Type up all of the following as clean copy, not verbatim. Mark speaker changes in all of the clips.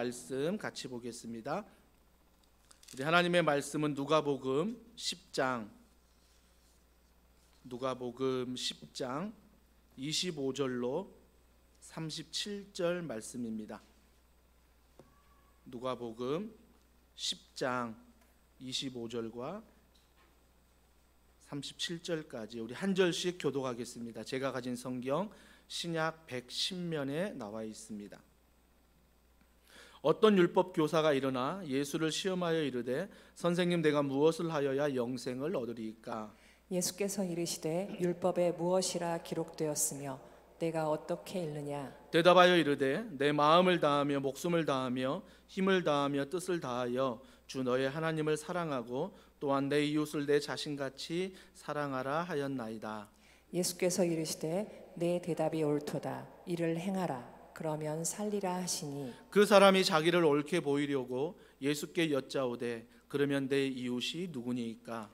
Speaker 1: 말씀 같이 보겠습니다. 우리 하나님의 말씀은 누가복음 10장 25절로 37절 말씀입니다. 누가복음 10장 25절과 37절까지 우리 한 절씩 교독하겠습니다. 제가 가진 성경 신약 110면에 나와 있습니다. 어떤 율법 교사가 일어나 예수를 시험하여 이르되 선생님, 내가 무엇을 하여야 영생을 얻으리이까?
Speaker 2: 예수께서 이르시되 율법에 무엇이라 기록되었으며 내가 어떻게 읽느냐?
Speaker 1: 대답하여 이르되 내 마음을 다하며 목숨을 다하며 힘을 다하며 뜻을 다하여 주 너의 하나님을 사랑하고 또한 내 이웃을 내 자신같이 사랑하라 하였나이다.
Speaker 2: 예수께서 이르시되 내 대답이 옳도다. 이를 행하라. 그러면 살리라 하시니
Speaker 1: 그 사람이 자기를 옳게 보이려고 예수께 여짜오되 그러면 내 이웃이 누구니이까?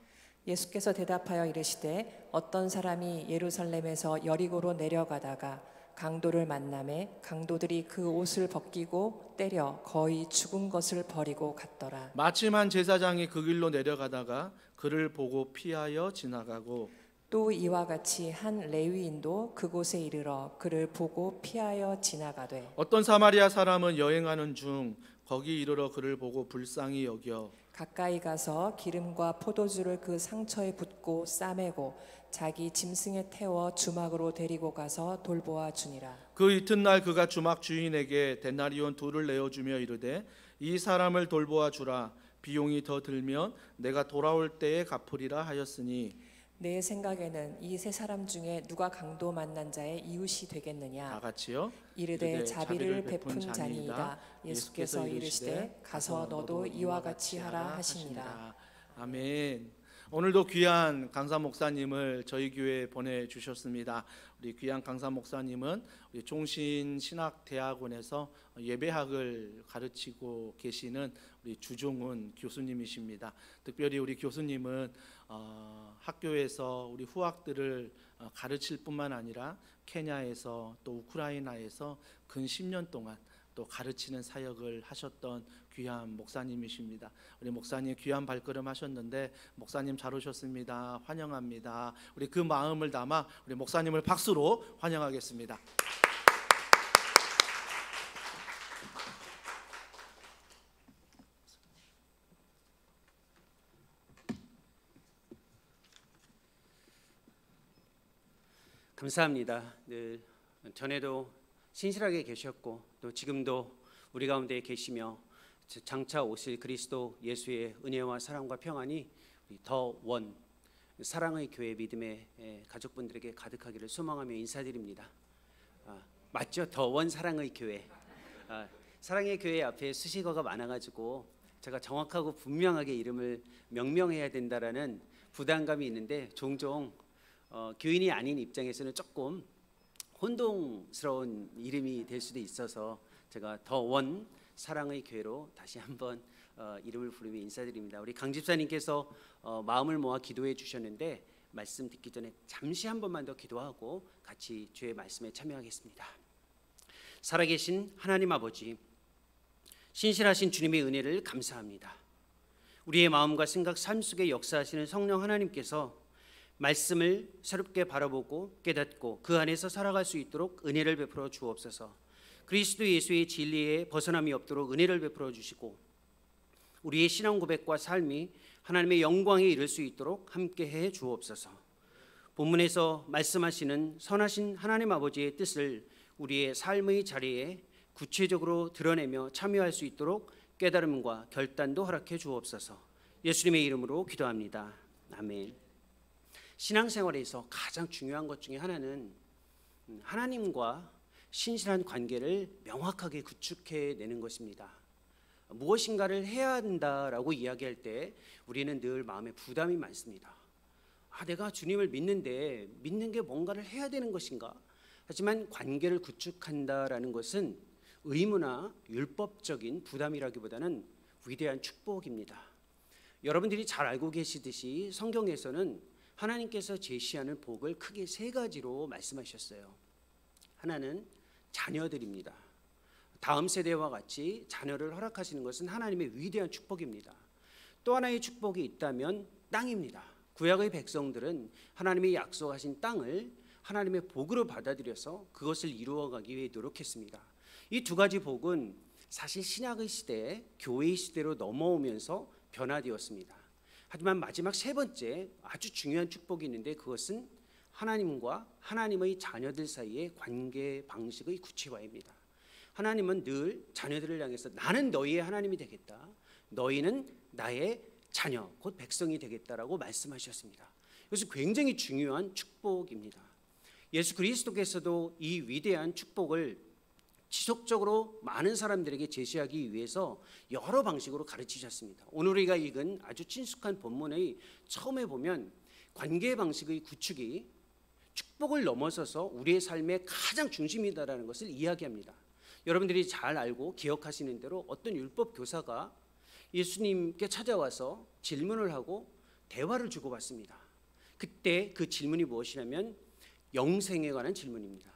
Speaker 2: 예수께서 대답하여 이르시되 어떤 사람이 예루살렘에서 여리고로 내려가다가 강도를 만나매 강도들이 그 옷을 벗기고 때려 거의 죽은 것을 버리고 갔더라.
Speaker 1: 마침 한 제사장이 그 길로 내려가다가 그를 보고 피하여 지나가고
Speaker 2: 또 이와 같이 한 레위인도 그곳에 이르러 그를 보고 피하여 지나가되
Speaker 1: 어떤 사마리아 사람은 여행하는 중 거기 이르러 그를 보고 불쌍히 여겨
Speaker 2: 가까이 가서 기름과 포도주를 그 상처에 붓고 싸매고 자기 짐승에 태워 주막으로 데리고 가서 돌보아 주니라.
Speaker 1: 그 이튿날 그가 주막 주인에게 데나리온 2를 내어주며 이르되 이 사람을 돌보아 주라. 비용이 더 들면 내가 돌아올 때에 갚으리라 하였으니
Speaker 2: 내 생각에는 이 세 사람 중에 누가 강도 만난 자의 이웃이 되겠느냐?
Speaker 1: 다 같이요.
Speaker 2: 이르되 자비를 베푼 자니이다. 예수께서 이르시되 가서 너도 이와 같이 하라 하시니라.
Speaker 1: 아멘. 오늘도 귀한 강사 목사님을 저희 교회에 보내주셨습니다. 우리 귀한 강사 목사님은 우리 종신신학대학원에서 예배학을 가르치고 계시는 우리 주종훈 교수님이십니다. 특별히 우리 교수님은 학교에서 우리 후학들을 가르칠 뿐만 아니라 케냐에서 또 우크라이나에서 근 10년 동안 또 가르치는 사역을 하셨던 귀한 목사님이십니다. 우리 목사님 귀한 발걸음 하셨는데 목사님 잘 오셨습니다. 환영합니다. 우리 그 마음을 담아 우리 목사님을 박수로 환영하겠습니다.
Speaker 3: 감사합니다. 늘 전에도 신실하게 계셨고 또 지금도 우리 가운데 계시며 장차 오실 그리스도 예수의 은혜와 사랑과 평안이 더 원 사랑의 교회 믿음의 가족분들에게 가득하기를 소망하며 인사드립니다. 맞죠? 더 원 사랑의 교회. 사랑의 교회 앞에 수식어가 많아가지고 제가 정확하고 분명하게 이름을 명명해야 된다라는 부담감이 있는데 종종 교인이 아닌 입장에서는 조금 혼동스러운 이름이 될 수도 있어서 제가 더 원 사랑의 교회로 다시 한번 이름을 부르며 인사드립니다. 우리 강 집사님께서 마음을 모아 기도해 주셨는데 말씀 듣기 전에 잠시 한 번만 더 기도하고 같이 주의 말씀에 참여하겠습니다. 살아계신 하나님 아버지, 신실하신 주님의 은혜를 감사합니다. 우리의 마음과 생각, 삶 속에 역사하시는 성령 하나님께서 말씀을 새롭게 바라보고 깨닫고 그 안에서 살아갈 수 있도록 은혜를 베풀어 주옵소서. 그리스도 예수의 진리에 벗어남이 없도록 은혜를 베풀어 주시고 우리의 신앙 고백과 삶이 하나님의 영광에 이를 수 있도록 함께해 주옵소서. 본문에서 말씀하시는 선하신 하나님 아버지의 뜻을 우리의 삶의 자리에 구체적으로 드러내며 참여할 수 있도록 깨달음과 결단도 허락해 주옵소서. 예수님의 이름으로 기도합니다. 아멘. 신앙생활에서 가장 중요한 것 중에 하나는 하나님과 신실한 관계를 명확하게 구축해내는 것입니다. 무엇인가를 해야 한다라고 이야기할 때 우리는 늘 마음에 부담이 많습니다. 내가 주님을 믿는데 믿는 게 뭔가를 해야 되는 것인가? 하지만 관계를 구축한다라는 것은 의무나 율법적인 부담이라기보다는 위대한 축복입니다. 여러분들이 잘 알고 계시듯이 성경에서는 하나님께서 제시하는 복을 크게 3가지로 말씀하셨어요. 하나는 자녀들입니다. 다음 세대와 같이 자녀를 허락하시는 것은 하나님의 위대한 축복입니다. 또 하나의 축복이 있다면 땅입니다. 구약의 백성들은 하나님이 약속하신 땅을 하나님의 복으로 받아들여서 그것을 이루어가기 위해 노력했습니다. 이 두 가지 복은 사실 신약의 시대에 교회의 시대로 넘어오면서 변화되었습니다. 하지만 마지막 세 번째 아주 중요한 축복이 있는데 그것은 하나님과 하나님의 자녀들 사이의 관계 방식의 구체화입니다. 하나님은 늘 자녀들을 향해서 나는 너희의 하나님이 되겠다. 너희는 나의 자녀 곧 백성이 되겠다라고 말씀하셨습니다. 이것은 굉장히 중요한 축복입니다. 예수 그리스도께서도 이 위대한 축복을 지속적으로 많은 사람들에게 제시하기 위해서 여러 방식으로 가르치셨습니다. 오늘 우리가 읽은 아주 친숙한 본문의 처음에 보면 관계 방식의 구축이 축복을 넘어서서 우리의 삶의 가장 중심이다라는 것을 이야기합니다. 여러분들이 잘 알고 기억하시는 대로 어떤 율법 교사가 예수님께 찾아와서 질문을 하고 대화를 주고받습니다. 그때 그 질문이 무엇이냐면 영생에 관한 질문입니다.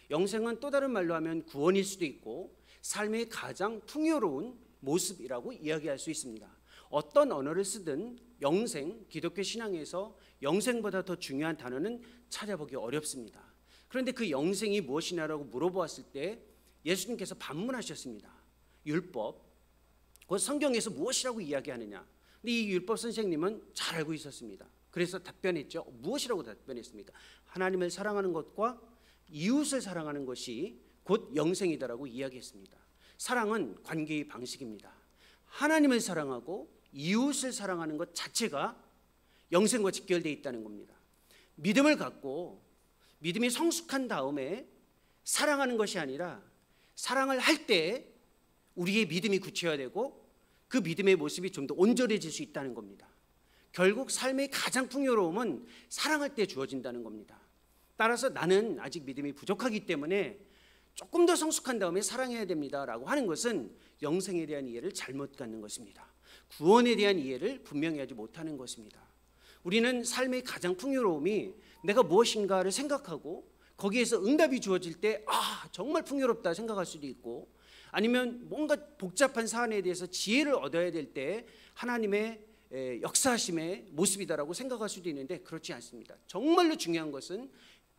Speaker 3: 영생은 또 다른 말로 하면 구원일 수도 있고 삶의 가장 풍요로운 모습이라고 이야기할 수 있습니다. 어떤 언어를 쓰든 영생, 기독교 신앙에서 영생보다 더 중요한 단어는 찾아보기 어렵습니다. 그런데 그 영생이 무엇이냐라고 물어보았을 때 예수님께서 반문하셨습니다. 율법, 그 성경에서 무엇이라고 이야기하느냐. 근데 이 율법 선생님은 잘 알고 있었습니다. 그래서 답변했죠. 무엇이라고 답변했습니까? 하나님을 사랑하는 것과 이웃을 사랑하는 것이 곧 영생이다라고 이야기했습니다. 사랑은 관계의 방식입니다. 하나님을 사랑하고 이웃을 사랑하는 것 자체가 영생과 직결되어 있다는 겁니다. 믿음을 갖고 믿음이 성숙한 다음에 사랑하는 것이 아니라 사랑을 할 때 우리의 믿음이 구체화되고 그 믿음의 모습이 좀 더 온전해질 수 있다는 겁니다. 결국 삶의 가장 풍요로움은 사랑할 때 주어진다는 겁니다. 따라서 나는 아직 믿음이 부족하기 때문에 조금 더 성숙한 다음에 사랑해야 됩니다라고 하는 것은 영생에 대한 이해를 잘못 갖는 것입니다. 구원에 대한 이해를 분명히 하지 못하는 것입니다. 우리는 삶의 가장 풍요로움이 내가 무엇인가를 생각하고 거기에서 응답이 주어질 때 정말 풍요롭다 생각할 수도 있고 아니면 뭔가 복잡한 사안에 대해서 지혜를 얻어야 될 때 하나님의 역사하심의 모습이다라고 생각할 수도 있는데 그렇지 않습니다. 정말로 중요한 것은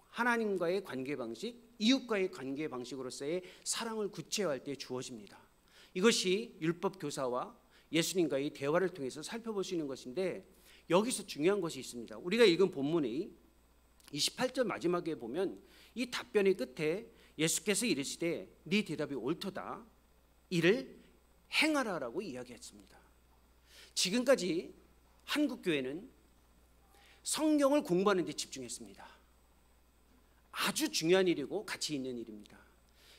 Speaker 3: 하나님과의 관계 방식, 이웃과의 관계 방식으로서의 사랑을 구체화할 때 주어집니다. 이것이 율법 교사와 예수님과의 대화를 통해서 살펴볼 수 있는 것인데 여기서 중요한 것이 있습니다. 우리가 읽은 본문의 28절 마지막에 보면 이 답변의 끝에 예수께서 이르시되 네 대답이 옳도다 이를 행하라라고 이야기했습니다. 지금까지 한국교회는 성경을 공부하는 데 집중했습니다. 아주 중요한 일이고 가치 있는 일입니다.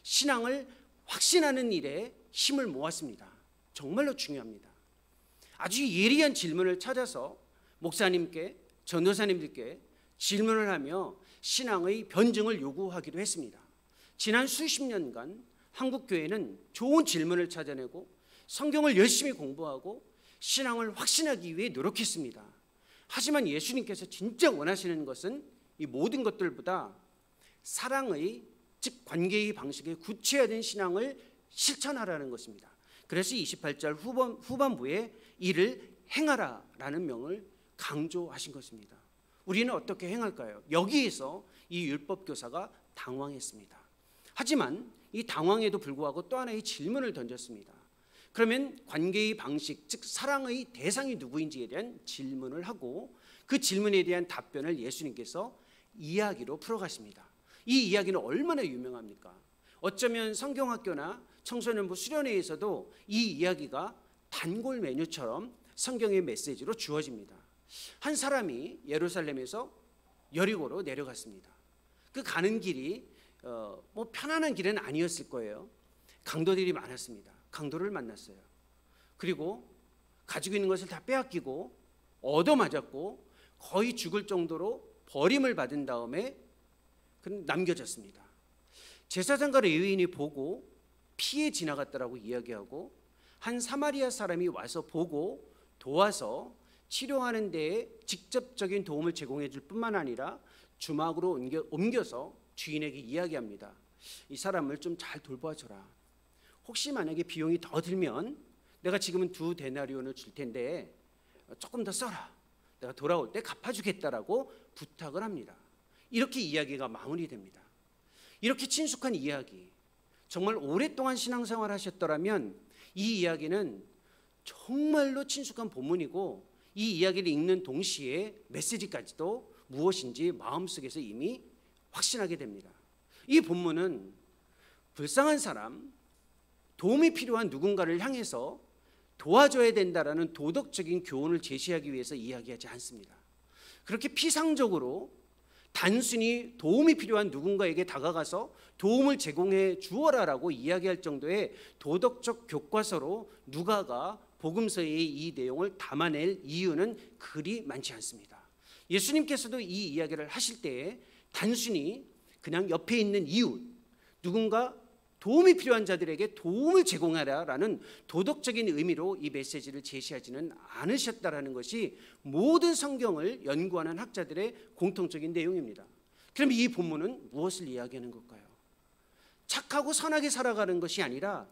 Speaker 3: 신앙을 확신하는 일에 힘을 모았습니다. 정말로 중요합니다. 아주 예리한 질문을 찾아서 목사님께, 전도사님들께 질문을 하며 신앙의 변증을 요구하기도 했습니다. 지난 수십 년간 한국교회는 좋은 질문을 찾아내고 성경을 열심히 공부하고 신앙을 확신하기 위해 노력했습니다. 하지만 예수님께서 진짜 원하시는 것은 이 모든 것들보다 사랑의 즉 관계의 방식에 구체화된 신앙을 실천하라는 것입니다. 그래서 28절 후반부에 이를 행하라라는 명을 강조하신 것입니다. 우리는 어떻게 행할까요? 여기에서 이 율법 교사가 당황했습니다. 하지만 이 당황에도 불구하고 또 하나의 질문을 던졌습니다. 그러면 관계의 방식, 즉 사랑의 대상이 누구인지에 대한 질문을 하고 그 질문에 대한 답변을 예수님께서 이야기로 풀어가십니다. 이 이야기는 얼마나 유명합니까? 어쩌면 성경학교나 청소년부 수련회에서도 이 이야기가 단골 메뉴처럼 성경의 메시지로 주어집니다. 한 사람이 예루살렘에서 여리고로 내려갔습니다. 그 가는 길이 편안한 길은 아니었을 거예요. 강도들이 많았습니다. 강도를 만났어요. 그리고 가지고 있는 것을 다 빼앗기고 얻어맞았고 거의 죽을 정도로 버림을 받은 다음에 그는 남겨졌습니다. 제사장과 레위인이 보고 피해 지나갔다라고 이야기하고 한 사마리아 사람이 와서 보고 도와서 치료하는 데에 직접적인 도움을 제공해 줄 뿐만 아니라 주막으로 옮겨서 주인에게 이야기합니다. 이 사람을 좀 잘 돌봐줘라. 혹시 만약에 비용이 더 들면 내가 지금은 2데나리온을 줄 텐데 조금 더 써라. 내가 돌아올 때 갚아주겠다라고 부탁을 합니다. 이렇게 이야기가 마무리됩니다. 이렇게 친숙한 이야기, 정말 오랫동안 신앙생활 하셨더라면 이 이야기는 정말로 친숙한 본문이고 이 이야기를 읽는 동시에 메시지까지도 무엇인지 마음속에서 이미 확신하게 됩니다. 이 본문은 불쌍한 사람, 도움이 필요한 누군가를 향해서 도와줘야 된다라는 도덕적인 교훈을 제시하기 위해서 이야기하지 않습니다. 그렇게 피상적으로 단순히 도움이 필요한 누군가에게 다가가서 도움을 제공해 주어라라고 이야기할 정도의 도덕적 교과서로 누가가 복음서의 이 내용을 담아낼 이유는 그리 많지 않습니다. 예수님께서도 이 이야기를 하실 때에 단순히 그냥 옆에 있는 이웃, 누군가 도움이 필요한 자들에게 도움을 제공하라라는 도덕적인 의미로 이 메시지를 제시하지는 않으셨다라는 것이 모든 성경을 연구하는 학자들의 공통적인 내용입니다. 그럼 이 본문은 무엇을 이야기하는 걸까요? 착하고 선하게 살아가는 것이 아니라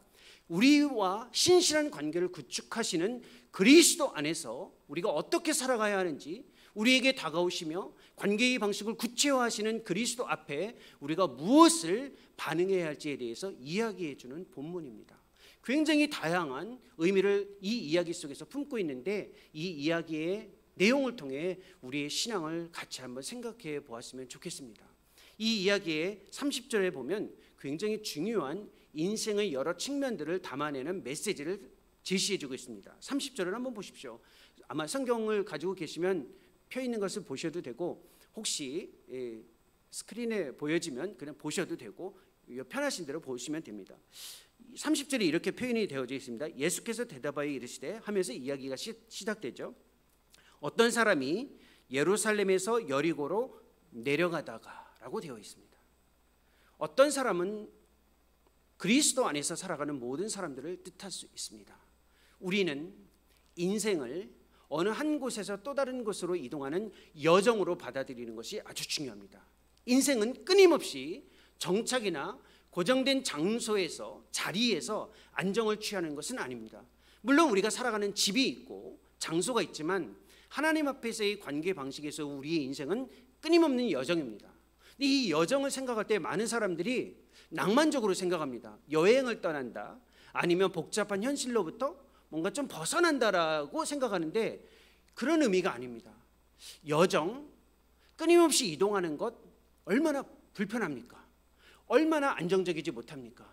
Speaker 3: 우리와 신실한 관계를 구축하시는 그리스도 안에서 우리가 어떻게 살아가야 하는지, 우리에게 다가오시며 관계의 방식을 구체화하시는 그리스도 앞에 우리가 무엇을 반응해야 할지에 대해서 이야기해 주는 본문입니다. 굉장히 다양한 의미를 이 이야기 속에서 품고 있는데 이 이야기의 내용을 통해 우리의 신앙을 같이 한번 생각해 보았으면 좋겠습니다. 이 이야기의 30절에 보면 굉장히 중요한 인생의 여러 측면들을 담아내는 메시지를 제시해 주고 있습니다. 30절을 한번 보십시오. 아마 성경을 가지고 계시면 펴 있는 것을 보셔도 되고 혹시 스크린에 보여지면 그냥 보셔도 되고 편하신 대로 보시면 됩니다. 30절에 이렇게 표현이 되어져 있습니다. 예수께서 대답하여 이르시되 하면서 이야기가 시작되죠. 어떤 사람이 예루살렘에서 여리고로 내려가다가 라고 되어 있습니다. 어떤 사람은 그리스도 안에서 살아가는 모든 사람들을 뜻할 수 있습니다. 우리는 인생을 어느 한 곳에서 또 다른 곳으로 이동하는 여정으로 받아들이는 것이 아주 중요합니다. 인생은 끊임없이 정착이나 고정된 장소에서, 자리에서 안정을 취하는 것은 아닙니다. 물론 우리가 살아가는 집이 있고 장소가 있지만 하나님 앞에서의 관계 방식에서 우리의 인생은 끊임없는 여정입니다. 이 여정을 생각할 때 많은 사람들이 낭만적으로 생각합니다. 여행을 떠난다, 아니면 복잡한 현실로부터 뭔가 좀 벗어난다라고 생각하는데 그런 의미가 아닙니다. 여정, 끊임없이 이동하는 것 얼마나 불편합니까? 얼마나 안정적이지 못합니까?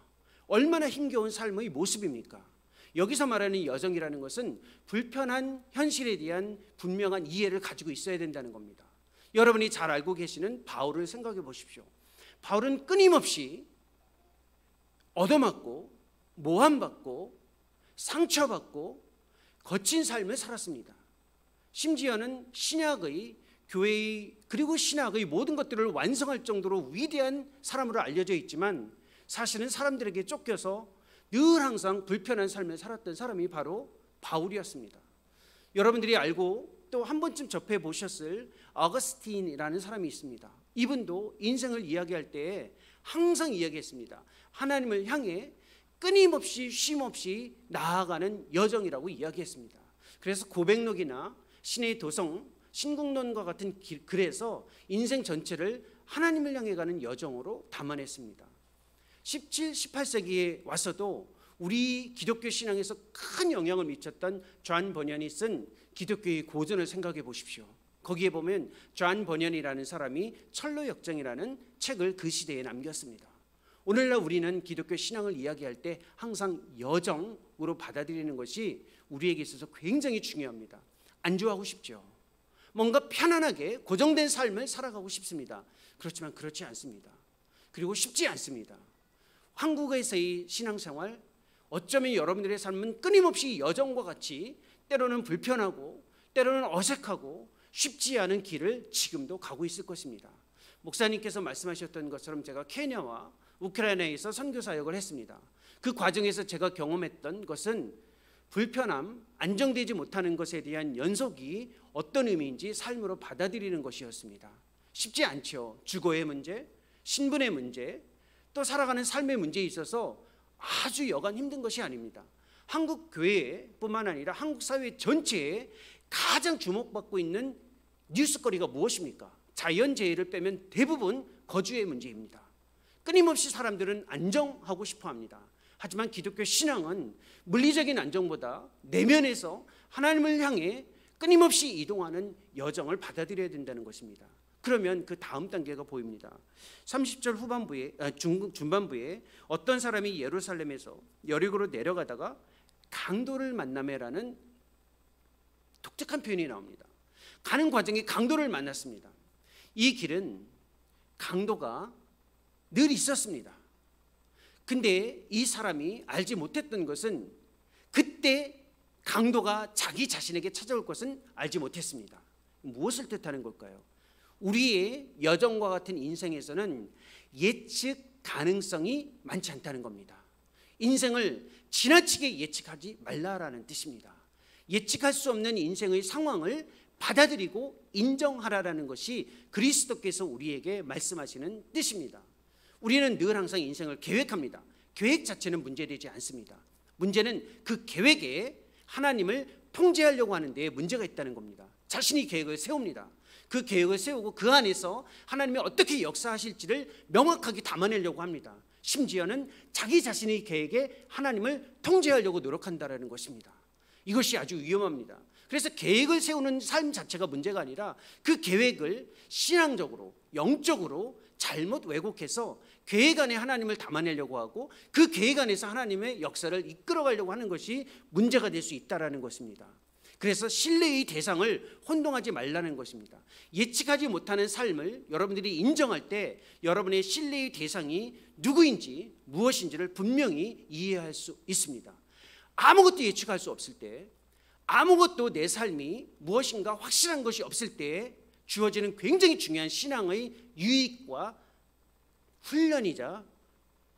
Speaker 3: 얼마나 힘겨운 삶의 모습입니까? 여기서 말하는 여정이라는 것은 불편한 현실에 대한 분명한 이해를 가지고 있어야 된다는 겁니다. 여러분이 잘 알고 계시는 바울을 생각해 보십시오. 바울은 끊임없이 얻어맞고 모함받고 상처받고 거친 삶을 살았습니다. 심지어는 신약의 교회의 그리고 신학의 모든 것들을 완성할 정도로 위대한 사람으로 알려져 있지만 사실은 사람들에게 쫓겨서 늘 항상 불편한 삶을 살았던 사람이 바로 바울이었습니다. 여러분들이 알고 또 한 번쯤 접해 보셨을 어거스틴이라는 사람이 있습니다. 이분도 인생을 이야기할 때 항상 이야기했습니다. 하나님을 향해 끊임없이 쉼없이 나아가는 여정이라고 이야기했습니다. 그래서 고백록이나 신의 도성, 신국론과 같은 글에서 인생 전체를 하나님을 향해 가는 여정으로 담아냈습니다. 17, 18세기에 와서도 우리 기독교 신앙에서 큰 영향을 미쳤던 존 버년이 쓴 기독교의 고전을 생각해 보십시오. 거기에 보면 존 버년이라는 사람이 철로역정이라는 책을 그 시대에 남겼습니다. 오늘날 우리는 기독교 신앙을 이야기할 때 항상 여정으로 받아들이는 것이 우리에게 있어서 굉장히 중요합니다. 안주하고 싶죠. 뭔가 편안하게 고정된 삶을 살아가고 싶습니다. 그렇지만 그렇지 않습니다. 그리고 쉽지 않습니다. 한국에서의 신앙생활, 어쩌면 여러분들의 삶은 끊임없이 여정과 같이 때로는 불편하고 때로는 어색하고 쉽지 않은 길을 지금도 가고 있을 것입니다. 목사님께서 말씀하셨던 것처럼 제가 케냐와 우크라이나에서 선교 사역을 했습니다. 그 과정에서 제가 경험했던 것은 불편함, 안정되지 못하는 것에 대한 연속이 어떤 의미인지 삶으로 받아들이는 것이었습니다. 쉽지 않죠. 주거의 문제, 신분의 문제, 또 살아가는 삶의 문제에 있어서 아주 여간 힘든 것이 아닙니다. 한국 교회뿐만 아니라 한국 사회 전체에 가장 주목받고 있는 뉴스거리가 무엇입니까? 자연재해를 빼면 대부분 거주의 문제입니다. 끊임없이 사람들은 안정하고 싶어합니다. 하지만 기독교 신앙은 물리적인 안정보다 내면에서 하나님을 향해 끊임없이 이동하는 여정을 받아들여야 된다는 것입니다. 그러면 그 다음 단계가 보입니다. 30절 중반부에 어떤 사람이 예루살렘에서 여리고로 내려가다가 강도를 만나매라는 독특한 표현이 나옵니다. 가는 과정에 강도를 만났습니다. 이 길은 강도가 늘 있었습니다. 근데 이 사람이 알지 못했던 것은 그때 강도가 자기 자신에게 찾아올 것은 알지 못했습니다. 무엇을 뜻하는 걸까요? 우리의 여정과 같은 인생에서는 예측 가능성이 많지 않다는 겁니다. 인생을 지나치게 예측하지 말라라는 뜻입니다. 예측할 수 없는 인생의 상황을 받아들이고 인정하라라는 것이 그리스도께서 우리에게 말씀하시는 뜻입니다. 우리는 늘 항상 인생을 계획합니다. 계획 자체는 문제되지 않습니다. 문제는 그 계획에 하나님을 통제하려고 하는 데 문제가 있다는 겁니다. 자신이 계획을 세웁니다. 그 계획을 세우고 그 안에서 하나님이 어떻게 역사하실지를 명확하게 담아내려고 합니다. 심지어는 자기 자신의 계획에 하나님을 통제하려고 노력한다는 것입니다. 이것이 아주 위험합니다. 그래서 계획을 세우는 삶 자체가 문제가 아니라 그 계획을 신앙적으로 영적으로 잘못 왜곡해서 계획 안에 하나님을 담아내려고 하고 그 계획 안에서 하나님의 역사를 이끌어가려고 하는 것이 문제가 될 수 있다는 것입니다. 그래서 신뢰의 대상을 혼동하지 말라는 것입니다. 예측하지 못하는 삶을 여러분들이 인정할 때 여러분의 신뢰의 대상이 누구인지 무엇인지를 분명히 이해할 수 있습니다. 아무것도 예측할 수 없을 때, 아무것도 내 삶이 무엇인가 확실한 것이 없을 때 주어지는 굉장히 중요한 신앙의 유익과 훈련이자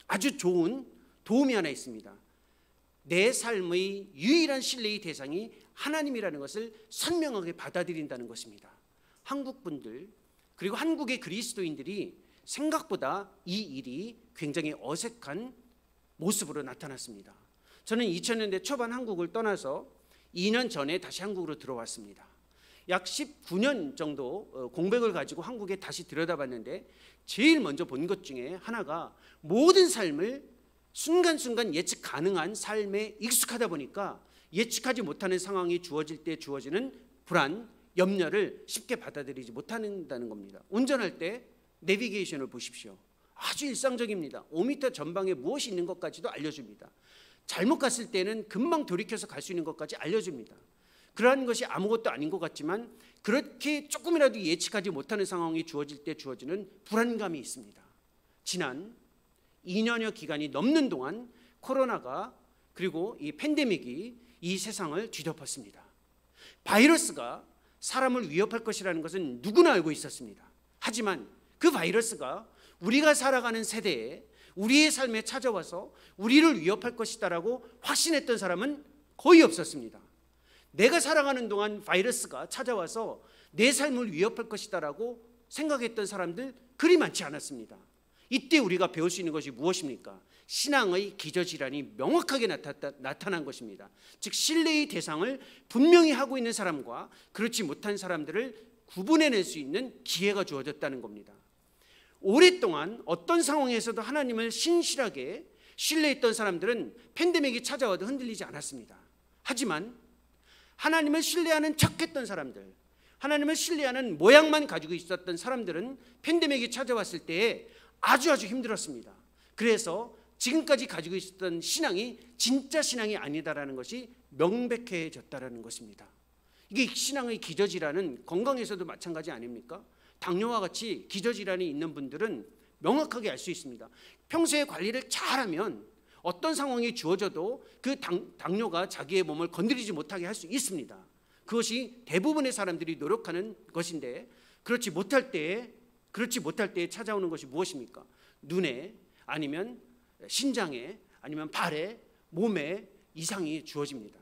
Speaker 3: 아주 좋은 도움이 하나 있습니다. 내 삶의 유일한 신뢰의 대상이 하나님이라는 것을 선명하게 받아들인다는 것입니다. 한국 분들 그리고 한국의 그리스도인들이 생각보다 이 일이 굉장히 어색한 모습으로 나타났습니다. 저는 2000년대 초반 한국을 떠나서 2년 전에 다시 한국으로 들어왔습니다. 약 19년 정도 공백을 가지고 한국에 다시 들여다봤는데 제일 먼저 본 것 중에 하나가 모든 삶을 순간순간 예측 가능한 삶에 익숙하다 보니까 예측하지 못하는 상황이 주어질 때 주어지는 불안, 염려를 쉽게 받아들이지 못한다는 겁니다. 운전할 때 내비게이션을 보십시오. 아주 일상적입니다. 5m 전방에 무엇이 있는 것까지도 알려줍니다. 잘못 갔을 때는 금방 돌이켜서 갈 수 있는 것까지 알려줍니다. 그러한 것이 아무것도 아닌 것 같지만 그렇게 조금이라도 예측하지 못하는 상황이 주어질 때 주어지는 불안감이 있습니다. 지난 2년여 기간이 넘는 동안 코로나가 그리고 이 팬데믹이 이 세상을 뒤덮었습니다. 바이러스가 사람을 위협할 것이라는 것은 누구나 알고 있었습니다. 하지만 그 바이러스가 우리가 살아가는 세대에 우리의 삶에 찾아와서 우리를 위협할 것이다라고 확신했던 사람은 거의 없었습니다. 내가 살아가는 동안 바이러스가 찾아와서 내 삶을 위협할 것이다라고 생각했던 사람들 그리 많지 않았습니다. 이때 우리가 배울 수 있는 것이 무엇입니까? 신앙의 기저질환이 명확하게 나타난 것입니다. 즉 신뢰의 대상을 분명히 하고 있는 사람과 그렇지 못한 사람들을 구분해낼 수 있는 기회가 주어졌다는 겁니다. 오랫동안 어떤 상황에서도 하나님을 신실하게 신뢰했던 사람들은 팬데믹이 찾아와도 흔들리지 않았습니다. 하지만 하나님을 신뢰하는 척했던 사람들, 하나님을 신뢰하는 모양만 가지고 있었던 사람들은 팬데믹이 찾아왔을 때에 아주 힘들었습니다. 그래서 지금까지 가지고 있었던 신앙이 진짜 신앙이 아니다라는 것이 명백해졌다라는 것입니다. 이게 신앙의 기저질환은 건강에서도 마찬가지 아닙니까? 당뇨와 같이 기저질환이 있는 분들은 명확하게 알 수 있습니다. 평소에 관리를 잘하면 어떤 상황이 주어져도 그 당뇨가 자기의 몸을 건드리지 못하게 할 수 있습니다. 그것이 대부분의 사람들이 노력하는 것인데 그렇지 못할 때에 찾아오는 것이 무엇입니까? 눈에 아니면 신장에 아니면 발에 몸에 이상이 주어집니다.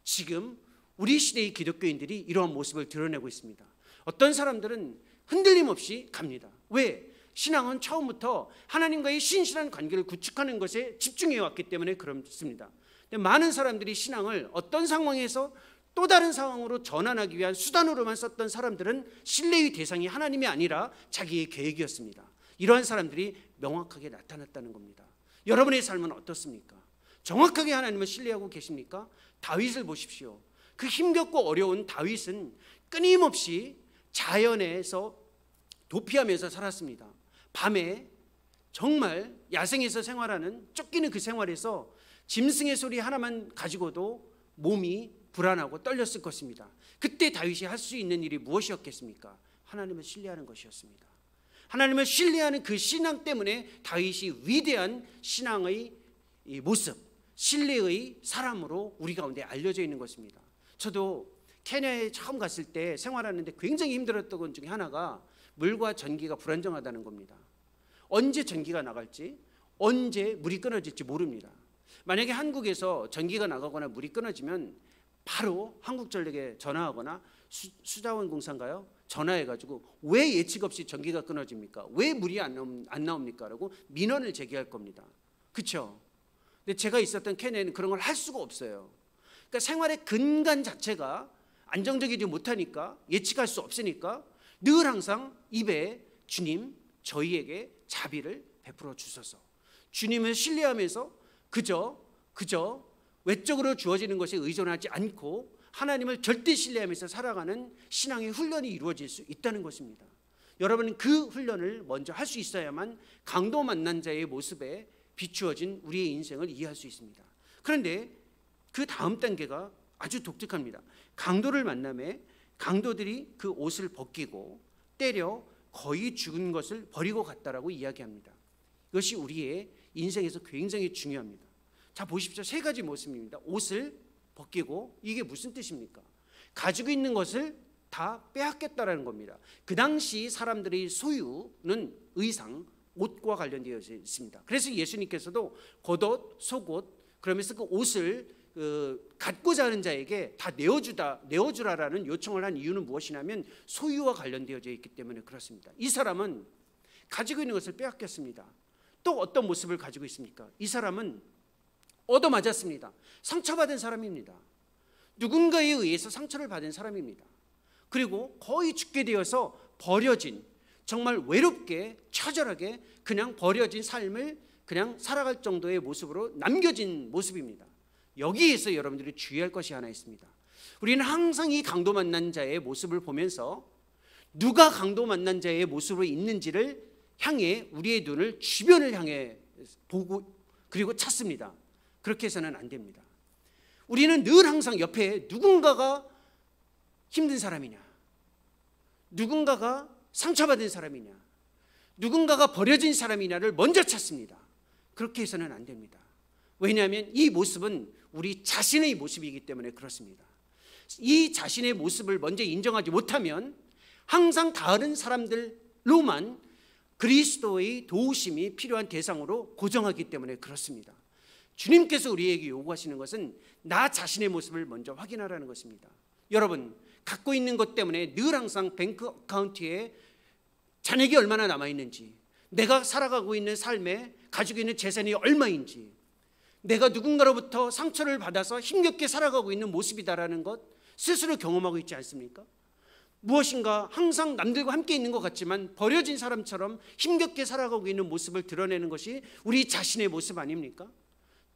Speaker 3: 지금 우리 시대의 기독교인들이 이러한 모습을 드러내고 있습니다. 어떤 사람들은 흔들림 없이 갑니다. 왜? 신앙은 처음부터 하나님과의 신실한 관계를 구축하는 것에 집중해 왔기 때문에 그렇습니다. 근데 많은 사람들이 신앙을 어떤 상황에서 또 다른 상황으로 전환하기 위한 수단으로만 썼던 사람들은 신뢰의 대상이 하나님이 아니라 자기의 계획이었습니다. 이러한 사람들이 명확하게 나타났다는 겁니다. 여러분의 삶은 어떻습니까? 정확하게 하나님을 신뢰하고 계십니까? 다윗을 보십시오. 그 힘겹고 어려운 다윗은 끊임없이 자연에서 도피하면서 살았습니다. 밤에 정말 야생에서 생활하는, 쫓기는 그 생활에서 짐승의 소리 하나만 가지고도 몸이 불안하고 떨렸을 것입니다. 그때 다윗이 할 수 있는 일이 무엇이었겠습니까? 하나님을 신뢰하는 것이었습니다. 하나님을 신뢰하는 그 신앙 때문에 다윗이 위대한 신앙의 모습, 신뢰의 사람으로 우리 가운데 알려져 있는 것입니다. 저도 케냐에 처음 갔을 때 생활하는데 굉장히 힘들었던 것 중에 하나가 물과 전기가 불안정하다는 겁니다. 언제 전기가 나갈지, 언제 물이 끊어질지 모릅니다. 만약에 한국에서 전기가 나가거나 물이 끊어지면 바로 한국전력에 전화하거나 수자원공사인가요? 전화해가지고 왜 예측 없이 전기가 끊어집니까? 왜 물이 안 나옵니까? 라고 민원을 제기할 겁니다. 그렇죠? 근데 제가 있었던 케냐에는 그런 걸 할 수가 없어요. 그러니까 생활의 근간 자체가 안정적이지 못하니까, 예측할 수 없으니까 늘 항상 입에 주님 저희에게 자비를 베풀어 주소서, 주님을 신뢰하면서 그저 외적으로 주어지는 것에 의존하지 않고 하나님을 절대 신뢰하면서 살아가는 신앙의 훈련이 이루어질 수 있다는 것입니다. 여러분은 그 훈련을 먼저 할 수 있어야만 강도 만난 자의 모습에 비추어진 우리의 인생을 이해할 수 있습니다. 그런데 그 다음 단계가 아주 독특합니다. 강도를 만남에 강도들이 그 옷을 벗기고 때려 거의 죽은 것을 버리고 갔다라고 이야기합니다. 이것이 우리의 인생에서 굉장히 중요합니다. 자, 보십시오. 세 가지 모습입니다. 옷을 벗기고, 이게 무슨 뜻입니까? 가지고 있는 것을 다 빼앗겠다라는 겁니다. 그 당시 사람들의 소유는 의상, 옷과 관련되어 있습니다. 그래서 예수님께서도 겉옷, 속옷, 그러면서 그 옷을 갖고자 하는 자에게 다 내어주라라는 요청을 한 이유는 무엇이냐면 소유와 관련되어 있기 때문에 그렇습니다. 이 사람은 가지고 있는 것을 빼앗겼습니다. 또 어떤 모습을 가지고 있습니까? 이 사람은 얻어맞았습니다. 상처받은 사람입니다. 누군가에 의해서 상처를 받은 사람입니다. 그리고 거의 죽게 되어서 버려진, 정말 외롭게 처절하게 그냥 버려진 삶을 그냥 살아갈 정도의 모습으로 남겨진 모습입니다. 여기에서 여러분들이 주의할 것이 하나 있습니다. 우리는 항상 이 강도 만난 자의 모습을 보면서 누가 강도 만난 자의 모습으로 있는지를 향해 우리의 눈을 주변을 향해 보고 그리고 찾습니다. 그렇게 해서는 안 됩니다. 우리는 늘 항상 옆에 누군가가 힘든 사람이냐, 누군가가 상처받은 사람이냐, 누군가가 버려진 사람이냐를 먼저 찾습니다. 그렇게 해서는 안 됩니다. 왜냐하면 이 모습은 우리 자신의 모습이기 때문에 그렇습니다. 이 자신의 모습을 먼저 인정하지 못하면 항상 다른 사람들로만 그리스도의 도우심이 필요한 대상으로 고정하기 때문에 그렇습니다. 주님께서 우리에게 요구하시는 것은 나 자신의 모습을 먼저 확인하라는 것입니다. 여러분, 갖고 있는 것 때문에 늘 항상 뱅크 어카운트에 잔액이 얼마나 남아있는지, 내가 살아가고 있는 삶에 가지고 있는 재산이 얼마인지, 내가 누군가로부터 상처를 받아서 힘겹게 살아가고 있는 모습이다라는 것 스스로 경험하고 있지 않습니까? 무엇인가 항상 남들과 함께 있는 것 같지만 버려진 사람처럼 힘겹게 살아가고 있는 모습을 드러내는 것이 우리 자신의 모습 아닙니까?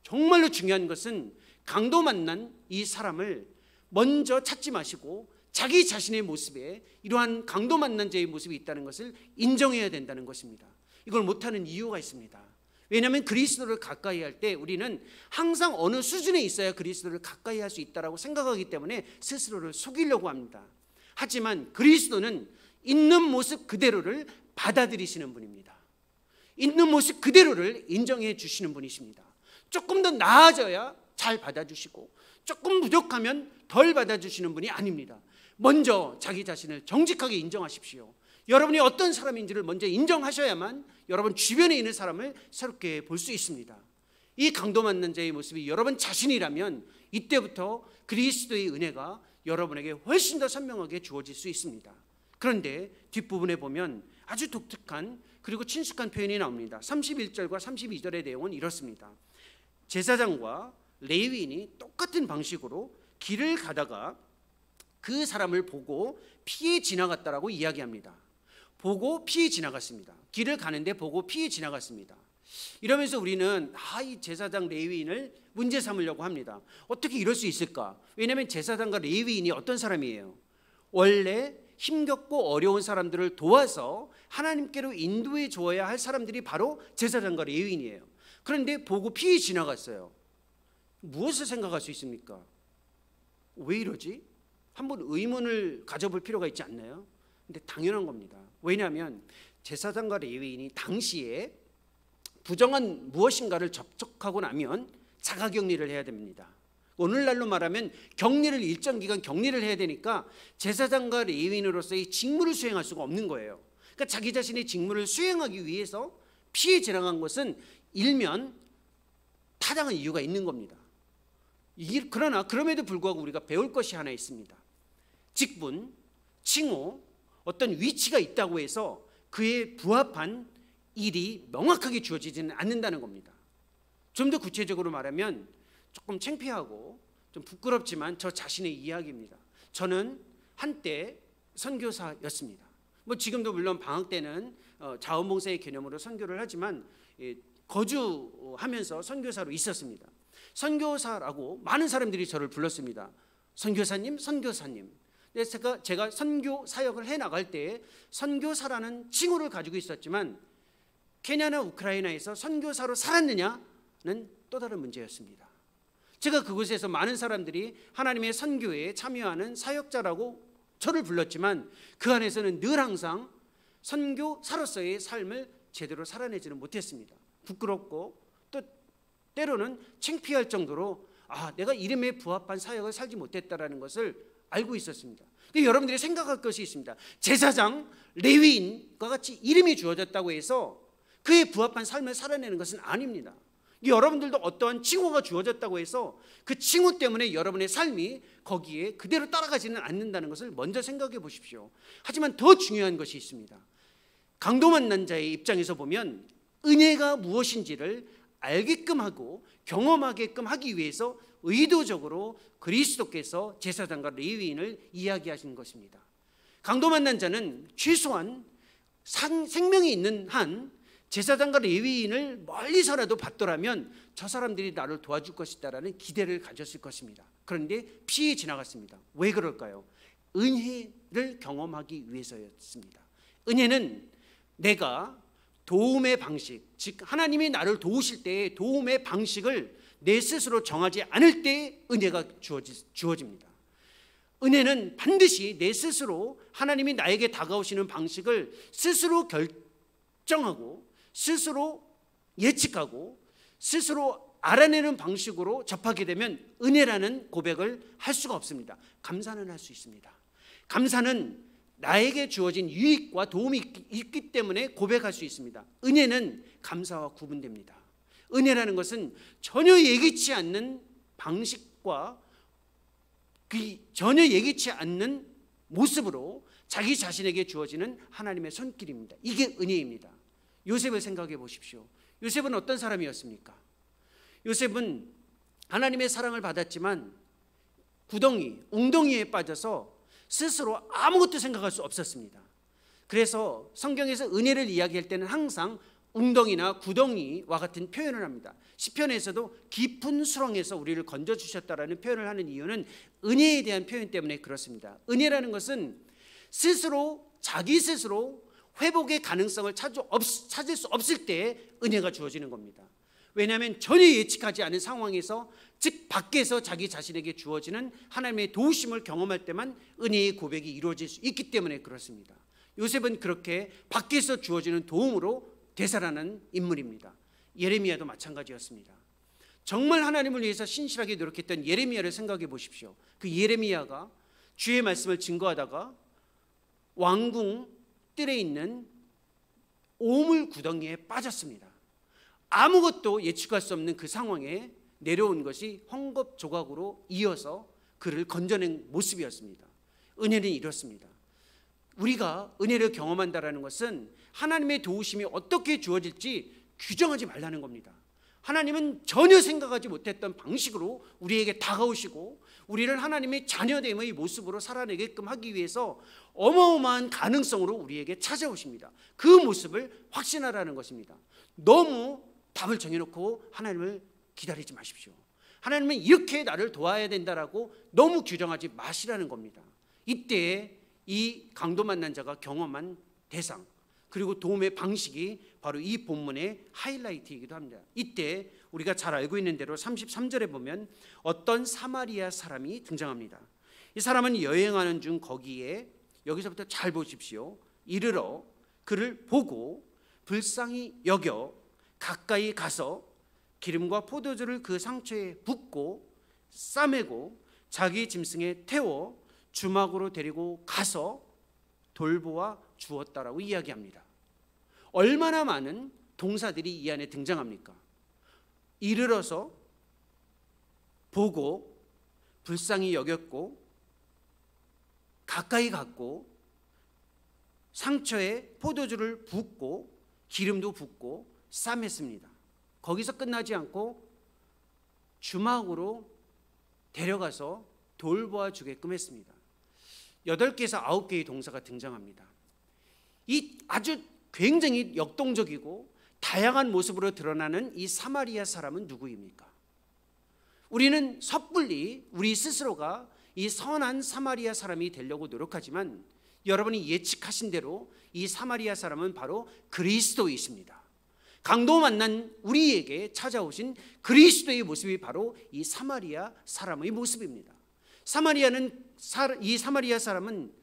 Speaker 3: 정말로 중요한 것은 강도 만난 이 사람을 먼저 찾지 마시고 자기 자신의 모습에 이러한 강도 만난 자의 모습이 있다는 것을 인정해야 된다는 것입니다. 이걸 못하는 이유가 있습니다. 왜냐하면 그리스도를 가까이 할 때 우리는 항상 어느 수준에 있어야 그리스도를 가까이 할 수 있다고 생각하기 때문에 스스로를 속이려고 합니다. 하지만 그리스도는 있는 모습 그대로를 받아들이시는 분입니다. 있는 모습 그대로를 인정해 주시는 분이십니다. 조금 더 나아져야 잘 받아주시고 조금 부족하면 덜 받아주시는 분이 아닙니다. 먼저 자기 자신을 정직하게 인정하십시오. 여러분이 어떤 사람인지를 먼저 인정하셔야만 여러분 주변에 있는 사람을 새롭게 볼 수 있습니다. 이 강도 만난 자의 모습이 여러분 자신이라면 이때부터 그리스도의 은혜가 여러분에게 훨씬 더 선명하게 주어질 수 있습니다. 그런데 뒷부분에 보면 아주 독특한 그리고 친숙한 표현이 나옵니다. 31절과 32절의 내용은 이렇습니다. 제사장과 레위인이 똑같은 방식으로 길을 가다가 그 사람을 보고 피해 지나갔다라고 이야기합니다. 보고 피해 지나갔습니다. 길을 가는데 보고 피해 지나갔습니다. 이러면서 우리는 이 제사장 레위인을 문제 삼으려고 합니다. 어떻게 이럴 수 있을까? 왜냐하면 제사장과 레위인이 어떤 사람이에요? 원래 힘겹고 어려운 사람들을 도와서 하나님께로 인도해 줘야 할 사람들이 바로 제사장과 레위인이에요. 그런데 보고 피해 지나갔어요. 무엇을 생각할 수 있습니까? 왜 이러지? 한번 의문을 가져볼 필요가 있지 않나요? 근데 당연한 겁니다. 왜냐하면 제사장과 레위인이 당시에 부정한 무엇인가를 접촉하고 나면 자가격리를 해야 됩니다. 오늘날로 말하면 격리를 일정 기간 격리를 해야 되니까 제사장과 레위인으로서의 직무를 수행할 수가 없는 거예요. 그러니까 자기 자신의 직무를 수행하기 위해서 피해 지나간 것은 일면 타당한 이유가 있는 겁니다. 그러나 그럼에도 불구하고 우리가 배울 것이 하나 있습니다. 직분, 칭호, 어떤 위치가 있다고 해서 그에 부합한 일이 명확하게 주어지지는 않는다는 겁니다. 좀 더 구체적으로 말하면 조금 창피하고 좀 부끄럽지만 저 자신의 이야기입니다. 저는 한때 선교사였습니다. 지금도 물론 방학 때는 자원봉사의 개념으로 선교를 하지만 거주하면서 선교사로 있었습니다. 선교사라고 많은 사람들이 저를 불렀습니다. 선교사님, 선교사님. 제가 선교 사역을 해나갈 때 선교사라는 칭호를 가지고 있었지만 케냐나 우크라이나에서 선교사로 살았느냐는 또 다른 문제였습니다. 제가 그곳에서 많은 사람들이 하나님의 선교에 참여하는 사역자라고 저를 불렀지만 그 안에서는 늘 항상 선교사로서의 삶을 제대로 살아내지는 못했습니다. 부끄럽고 또 때로는 창피할 정도로 내가 이름에 부합한 사역을 살지 못했다라는 것을 알고 있었습니다. 여러분들이 생각할 것이 있습니다. 제사장, 레위인과 같이 이름이 주어졌다고 해서 그에 부합한 삶을 살아내는 것은 아닙니다. 여러분들도 어떠한 칭호가 주어졌다고 해서 그 칭호 때문에 여러분의 삶이 거기에 그대로 따라가지는 않는다는 것을 먼저 생각해 보십시오. 하지만 더 중요한 것이 있습니다. 강도 만난 자의 입장에서 보면 은혜가 무엇인지를 알게끔 하고 경험하게끔 하기 위해서 의도적으로 그리스도께서 제사장과 레위인을 이야기하신 것입니다. 강도 만난 자는 최소한 생명이 있는 한 제사장과 레위인을 멀리서라도 봤더라면 저 사람들이 나를 도와줄 것이다라는 기대를 가졌을 것입니다. 그런데 피해 지나갔습니다. 왜 그럴까요? 은혜를 경험하기 위해서였습니다. 은혜는 내가 도움의 방식, 즉 하나님이 나를 도우실 때의 도움의 방식을 내 스스로 정하지 않을 때 은혜가 주어집니다. 은혜는 반드시 내 스스로 하나님이 나에게 다가오시는 방식을 스스로 결정하고 스스로 예측하고 스스로 알아내는 방식으로 접하게 되면 은혜라는 고백을 할 수가 없습니다. 감사는 할 수 있습니다. 감사는 나에게 주어진 유익과 도움이 있기 때문에 고백할 수 있습니다. 은혜는 감사와 구분됩니다. 은혜라는 것은 전혀 예기치 않는 방식과 전혀 예기치 않는 모습으로 자기 자신에게 주어지는 하나님의 손길입니다. 이게 은혜입니다. 요셉을 생각해 보십시오. 요셉은 어떤 사람이었습니까? 요셉은 하나님의 사랑을 받았지만 웅덩이에 빠져서 스스로 아무것도 생각할 수 없었습니다. 그래서 성경에서 은혜를 이야기할 때는 항상 웅덩이나 구덩이와 같은 표현을 합니다. 시편에서도 깊은 수렁에서 우리를 건져주셨다라는 표현을 하는 이유는 은혜에 대한 표현 때문에 그렇습니다. 은혜라는 것은 자기 스스로 회복의 가능성을 찾을 수 없을 때 은혜가 주어지는 겁니다. 왜냐하면 전혀 예측하지 않은 상황에서, 즉 밖에서 자기 자신에게 주어지는 하나님의 도우심을 경험할 때만 은혜의 고백이 이루어질 수 있기 때문에 그렇습니다. 요셉은 그렇게 밖에서 주어지는 도움으로 되살아난 인물입니다. 예레미야도 마찬가지였습니다. 정말 하나님을 위해서 신실하게 노력했던 예레미야를 생각해 보십시오. 그 예레미야가 주의 말씀을 증거하다가 왕궁 뜰에 있는 오물 구덩이에 빠졌습니다. 아무것도 예측할 수 없는 그 상황에 내려온 것이 헝겊 조각으로 이어서 그를 건져낸 모습이었습니다. 은혜는 이렇습니다. 우리가 은혜를 경험한다라는 것은 하나님의 도우심이 어떻게 주어질지 규정하지 말라는 겁니다. 하나님은 전혀 생각하지 못했던 방식으로 우리에게 다가오시고 우리를 하나님의 자녀됨의 모습으로 살아내게끔 하기 위해서 어마어마한 가능성으로 우리에게 찾아오십니다. 그 모습을 확신하라는 것입니다. 너무 답을 정해놓고 하나님을 기다리지 마십시오. 하나님은 이렇게 나를 도와야 된다라고 너무 규정하지 마시라는 겁니다. 이때 이 강도 만난 자가 경험한 대상 그리고 도움의 방식이 바로 이 본문의 하이라이트이기도 합니다. 이때 우리가 잘 알고 있는 대로 33절에 보면 어떤 사마리아 사람이 등장합니다. 이 사람은 여행하는 중 거기에, 여기서부터 잘 보십시오, 이르러 그를 보고 불쌍히 여겨 가까이 가서 기름과 포도주를 그 상처에 붓고 싸매고 자기 짐승에 태워 주막으로 데리고 가서 돌보아 주었다라고 이야기합니다. 얼마나 많은 동사들이 이 안에 등장합니까? 이르러서, 보고, 불쌍히 여겼고, 가까이 갔고, 상처에 포도주를 붓고 기름도 붓고 싸맸습니다. 거기서 끝나지 않고 주막으로 데려가서 돌보아 주게끔 했습니다. 8개에서 9개의 동사가 등장합니다. 이 아주 굉장히 역동적이고 다양한 모습으로 드러나는 이 사마리아 사람은 누구입니까? 우리는 섣불리 우리 스스로가 이 선한 사마리아 사람이 되려고 노력하지만 여러분이 예측하신 대로 이 사마리아 사람은 바로 그리스도이십니다. 강도 만난 우리에게 찾아오신 그리스도의 모습이 바로 이 사마리아 사람의 모습입니다. 이 사마리아 사람은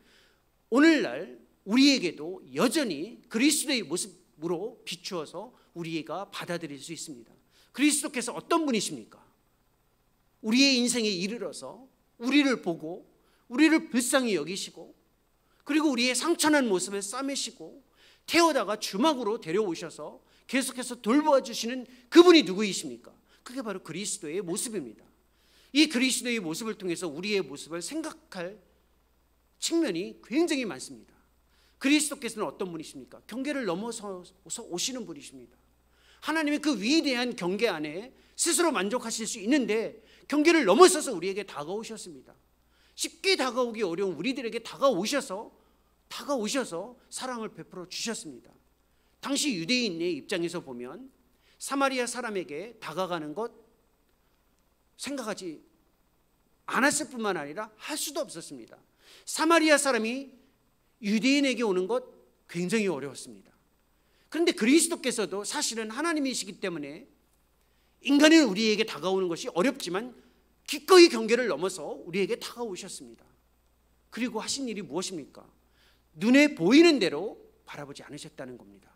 Speaker 3: 오늘날 우리에게도 여전히 그리스도의 모습으로 비추어서 우리가 받아들일 수 있습니다. 그리스도께서 어떤 분이십니까? 우리의 인생에 이르러서 우리를 보고 우리를 불쌍히 여기시고 그리고 우리의 상처난 모습을 싸매시고 태워다가 주막으로 데려오셔서 계속해서 돌보아 주시는 그분이 누구이십니까? 그게 바로 그리스도의 모습입니다. 이 그리스도의 모습을 통해서 우리의 모습을 생각할 측면이 굉장히 많습니다. 그리스도께서는 어떤 분이십니까? 경계를 넘어서 오시는 분이십니다. 하나님의 그 위대한 경계 안에 스스로 만족하실 수 있는데 경계를 넘어서서 우리에게 다가오셨습니다. 쉽게 다가오기 어려운 우리들에게 다가오셔서 사랑을 베풀어 주셨습니다. 당시 유대인의 입장에서 보면 사마리아 사람에게 다가가는 것 생각하지 않았을 뿐만 아니라 할 수도 없었습니다. 사마리아 사람이 유대인에게 오는 것 굉장히 어려웠습니다. 그런데 그리스도께서도 사실은 하나님이시기 때문에 인간은 우리에게 다가오는 것이 어렵지만 기꺼이 경계를 넘어서 우리에게 다가오셨습니다. 그리고 하신 일이 무엇입니까? 눈에 보이는 대로 바라보지 않으셨다는 겁니다.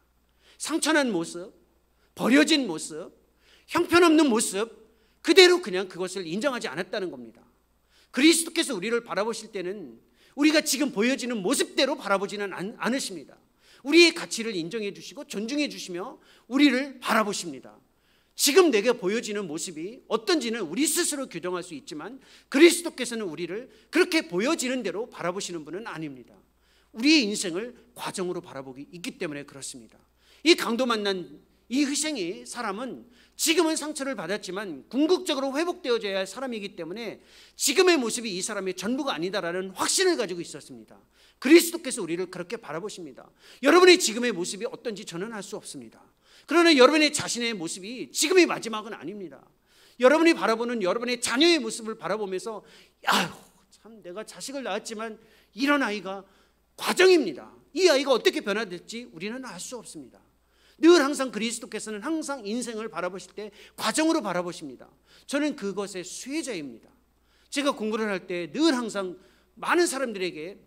Speaker 3: 상처난 모습, 버려진 모습, 형편없는 모습 그대로 그냥 그것을 인정하지 않았다는 겁니다. 그리스도께서 우리를 바라보실 때는 우리가 지금 보여지는 모습대로 바라보지는 않으십니다. 우리의 가치를 인정해 주시고 존중해 주시며 우리를 바라보십니다. 지금 내게 보여지는 모습이 어떤지는 우리 스스로 규정할 수 있지만 그리스도께서는 우리를 그렇게 보여지는 대로 바라보시는 분은 아닙니다. 우리의 인생을 과정으로 바라보기 있기 때문에 그렇습니다. 이 강도 만난 이 희생의 사람은 지금은 상처를 받았지만 궁극적으로 회복되어져야 할 사람이기 때문에 지금의 모습이 이 사람의 전부가 아니다라는 확신을 가지고 있었습니다. 그리스도께서 우리를 그렇게 바라보십니다. 여러분의 지금의 모습이 어떤지 저는 알 수 없습니다. 그러나 여러분의 자신의 모습이 지금의 마지막은 아닙니다. 여러분이 바라보는 여러분의 자녀의 모습을 바라보면서 참 내가 자식을 낳았지만 이런 아이가 과정입니다. 이 아이가 어떻게 변화될지 우리는 알 수 없습니다. 늘 항상 그리스도께서는 항상 인생을 바라보실 때 과정으로 바라보십니다. 저는 그것의 수혜자입니다. 제가 공부를 할 때 늘 항상 많은 사람들에게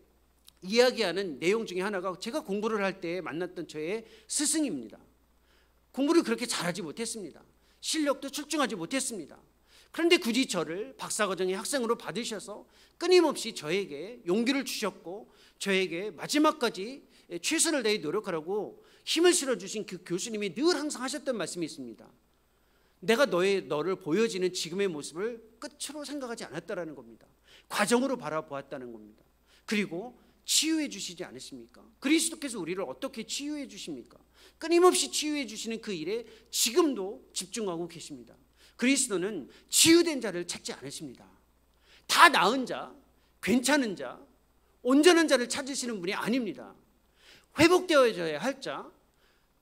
Speaker 3: 이야기하는 내용 중에 하나가 제가 공부를 할 때 만났던 저의 스승입니다. 공부를 그렇게 잘하지 못했습니다. 실력도 출중하지 못했습니다. 그런데 굳이 저를 박사과정의 학생으로 받으셔서 끊임없이 저에게 용기를 주셨고 저에게 마지막까지 최선을 다해 노력하라고 힘을 실어주신 그 교수님이 늘 항상 하셨던 말씀이 있습니다. 내가 너를 보여지는 지금의 모습을 끝으로 생각하지 않았다라는 겁니다. 과정으로 바라보았다는 겁니다. 그리고 치유해 주시지 않으십니까? 그리스도께서 우리를 어떻게 치유해 주십니까? 끊임없이 치유해 주시는 그 일에 지금도 집중하고 계십니다. 그리스도는 치유된 자를 찾지 않으십니다. 다 나은 자, 괜찮은 자, 온전한 자를 찾으시는 분이 아닙니다. 회복되어져야 할 자,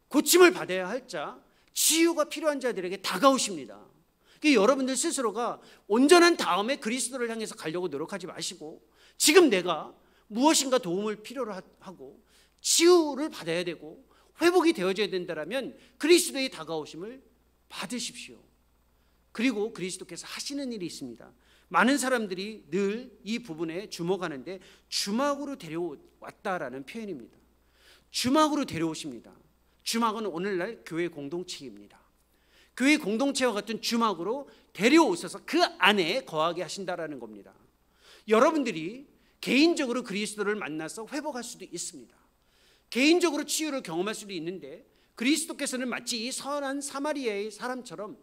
Speaker 3: 고침을 받아야 할 자, 치유가 필요한 자들에게 다가오십니다. 여러분들 스스로가 온전한 다음에 그리스도를 향해서 가려고 노력하지 마시고, 지금 내가 무엇인가 도움을 필요로 하고 치유를 받아야 되고 회복이 되어져야 된다면 그리스도의 다가오심을 받으십시오. 그리고 그리스도께서 하시는 일이 있습니다. 많은 사람들이 늘 이 부분에 주목하는데 주막으로 데려왔다라는 표현입니다. 주막으로 데려오십니다. 주막은 오늘날 교회 공동체입니다. 교회 공동체와 같은 주막으로 데려오셔서 그 안에 거하게 하신다라는 겁니다. 여러분들이 개인적으로 그리스도를 만나서 회복할 수도 있습니다. 개인적으로 치유를 경험할 수도 있는데 그리스도께서는 마치 이 선한 사마리아의 사람처럼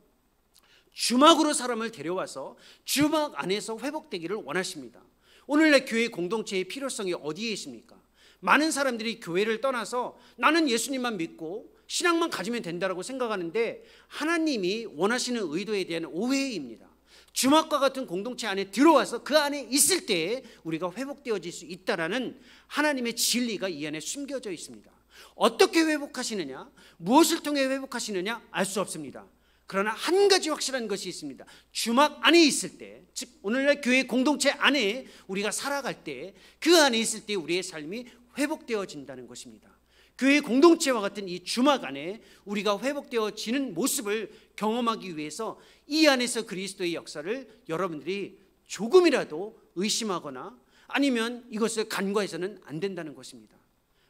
Speaker 3: 주막으로 사람을 데려와서 주막 안에서 회복되기를 원하십니다. 오늘날 교회 공동체의 필요성이 어디에 있습니까? 많은 사람들이 교회를 떠나서 나는 예수님만 믿고 신앙만 가지면 된다고 생각하는데 하나님이 원하시는 의도에 대한 오해입니다. 주막과 같은 공동체 안에 들어와서 그 안에 있을 때에 우리가 회복되어질 수 있다라는 하나님의 진리가 이 안에 숨겨져 있습니다. 어떻게 회복하시느냐, 무엇을 통해 회복하시느냐 알 수 없습니다. 그러나 한 가지 확실한 것이 있습니다. 주막 안에 있을 때, 즉 오늘날 교회 공동체 안에 우리가 살아갈 때, 그 안에 있을 때 우리의 삶이 회복되어진다는 것입니다. 교회 공동체와 같은 이 주막 안에 우리가 회복되어지는 모습을 경험하기 위해서 이 안에서 그리스도의 역사를 여러분들이 조금이라도 의심하거나 아니면 이것을 간과해서는 안 된다는 것입니다.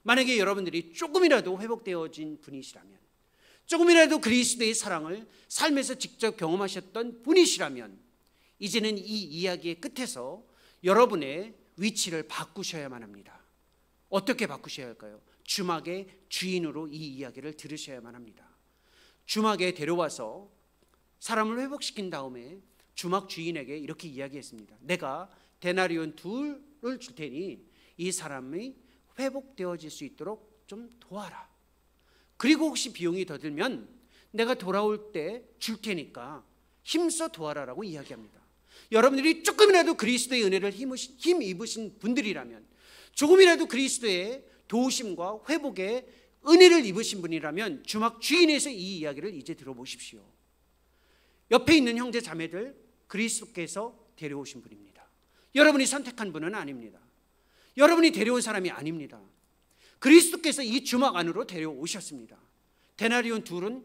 Speaker 3: 만약에 여러분들이 조금이라도 회복되어진 분이시라면, 조금이라도 그리스도의 사랑을 삶에서 직접 경험하셨던 분이시라면 이제는 이 이야기의 끝에서 여러분의 위치를 바꾸셔야만 합니다. 어떻게 바꾸셔야 할까요? 주막의 주인으로 이 이야기를 들으셔야만 합니다. 주막에 데려와서 사람을 회복시킨 다음에 주막 주인에게 이렇게 이야기했습니다. 내가 데나리온 2를 줄 테니 이 사람이 회복되어질 수 있도록 좀 도와라. 그리고 혹시 비용이 더 들면 내가 돌아올 때 줄 테니까 힘써 도와라라고 이야기합니다. 여러분들이 조금이라도 그리스도의 은혜를 힘입으신 분들이라면, 조금이라도 그리스도의 도우심과 회복의 은혜를 입으신 분이라면 주막 주인에서 이 이야기를 이제 들어보십시오. 옆에 있는 형제 자매들, 그리스도께서 데려오신 분입니다. 여러분이 선택한 분은 아닙니다. 여러분이 데려온 사람이 아닙니다. 그리스도께서 이 주막 안으로 데려오셨습니다. 데나리온 2은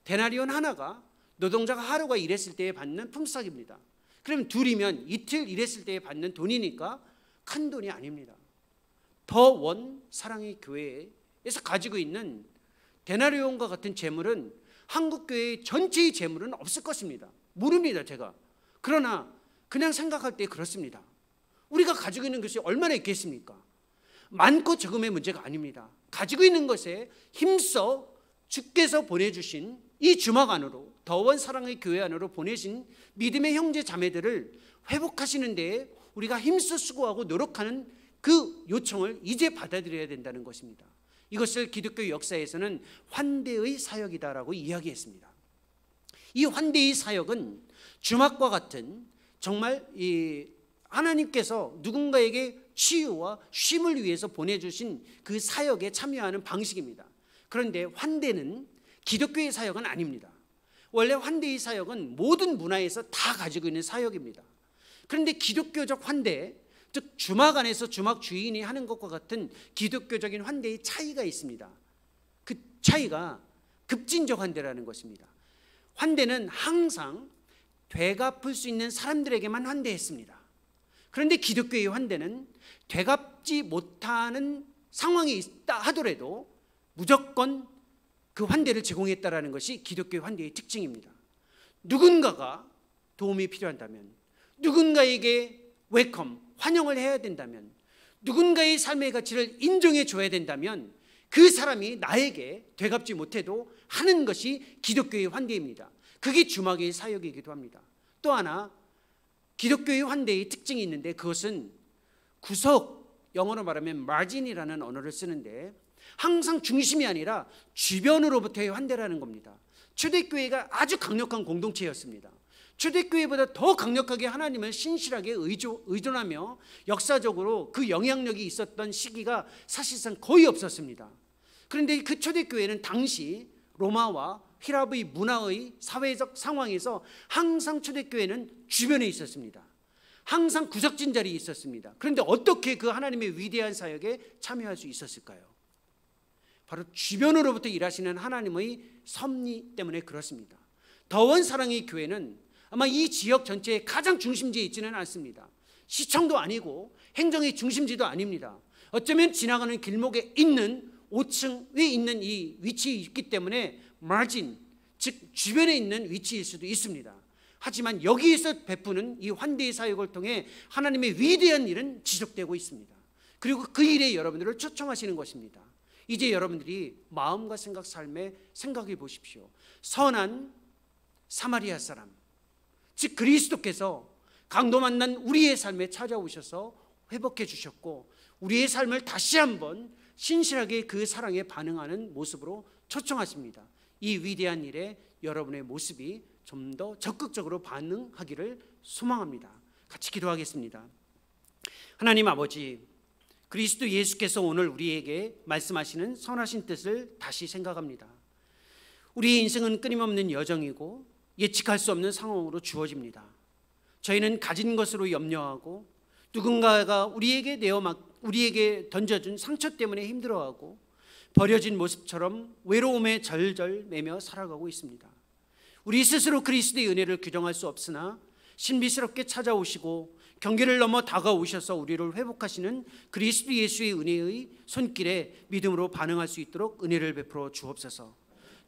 Speaker 3: 데나리온 하나가 노동자가 하루가 일했을 때에 받는 품삯입니다. 그럼 2이면 이틀 일했을 때에 받는 돈이니까 큰 돈이 아닙니다. 더 원 사랑의 교회에서 가지고 있는 데나리온과 같은 재물은 한국교회 전체의 재물은 없을 것입니다. 모릅니다, 제가. 그러나 그냥 생각할 때 그렇습니다. 우리가 가지고 있는 것이 얼마나 있겠습니까? 많고 적음의 문제가 아닙니다. 가지고 있는 것에 힘써 주께서 보내주신 이 주막 안으로, 더원 사랑의 교회 안으로 보내신 믿음의 형제 자매들을 회복하시는 데에 우리가 힘써 수고하고 노력하는 그 요청을 이제 받아들여야 된다는 것입니다. 이것을 기독교 역사에서는 환대의 사역이다라고 이야기했습니다. 이 환대의 사역은 주막과 같은 정말 이 하나님께서 누군가에게 치유와 쉼을 위해서 보내주신 그 사역에 참여하는 방식입니다. 그런데 환대는 기독교의 사역은 아닙니다. 원래 환대의 사역은 모든 문화에서 다 가지고 있는 사역입니다. 그런데 기독교적 환대, 즉 주막 안에서 주막 주인이 하는 것과 같은 기독교적인 환대의 차이가 있습니다. 그 차이가 급진적 환대라는 것입니다. 환대는 항상 되갚을 수 있는 사람들에게만 환대했습니다. 그런데 기독교의 환대는 되갚지 못하는 상황이 있다 하더라도 무조건 그 환대를 제공했다라는 것이 기독교의 환대의 특징입니다. 누군가가 도움이 필요한다면, 누군가에게 웰컴, 환영을 해야 된다면, 누군가의 삶의 가치를 인정해 줘야 된다면 그 사람이 나에게 되갚지 못해도 하는 것이 기독교의 환대입니다. 그게 주막의 사역이기도 합니다. 또 하나 기독교의 환대의 특징이 있는데 그것은 영어로 말하면 margin이라는 언어를 쓰는데 항상 중심이 아니라 주변으로부터의 환대라는 겁니다. 초대교회가 아주 강력한 공동체였습니다. 초대교회보다 더 강력하게 하나님을 신실하게 의존하며 역사적으로 그 영향력이 있었던 시기가 사실상 거의 없었습니다. 그런데 그 초대교회는 당시 로마와 히랍의 문화의 사회적 상황에서 항상 초대교회는 주변에 있었습니다. 항상 구석진 자리에 있었습니다. 그런데 어떻게 그 하나님의 위대한 사역에 참여할 수 있었을까요? 바로 주변으로부터 일하시는 하나님의 섭리 때문에 그렇습니다. 더원 사랑의 교회는 아마 이 지역 전체의 가장 중심지에 있지는 않습니다. 시청도 아니고 행정의 중심지도 아닙니다. 어쩌면 지나가는 길목에 있는 5층에 있는 이 위치에 있기 때문에 마진, 즉 주변에 있는 위치일 수도 있습니다. 하지만 여기에서 베푸는 이 환대의 사역을 통해 하나님의 위대한 일은 지속되고 있습니다. 그리고 그 일에 여러분들을 초청하시는 것입니다. 이제 여러분들이 마음과 생각, 삶에 생각해 보십시오. 선한 사마리아 사람, 즉 그리스도께서 강도 만난 우리의 삶에 찾아오셔서 회복해 주셨고 우리의 삶을 다시 한번 신실하게 그 사랑에 반응하는 모습으로 초청하십니다. 이 위대한 일에 여러분의 모습이 좀 더 적극적으로 반응하기를 소망합니다. 같이 기도하겠습니다. 하나님 아버지, 그리스도 예수께서 오늘 우리에게 말씀하시는 선하신 뜻을 다시 생각합니다. 우리의 인생은 끊임없는 여정이고 예측할 수 없는 상황으로 주어집니다. 저희는 가진 것으로 염려하고 누군가가 우리에게 던져준 상처 때문에 힘들어하고 버려진 모습처럼 외로움에 절절 매며 살아가고 있습니다. 우리 스스로 그리스도의 은혜를 규정할 수 없으나 신비스럽게 찾아오시고 경계를 넘어 다가오셔서 우리를 회복하시는 그리스도 예수의 은혜의 손길에 믿음으로 반응할 수 있도록 은혜를 베풀어 주옵소서.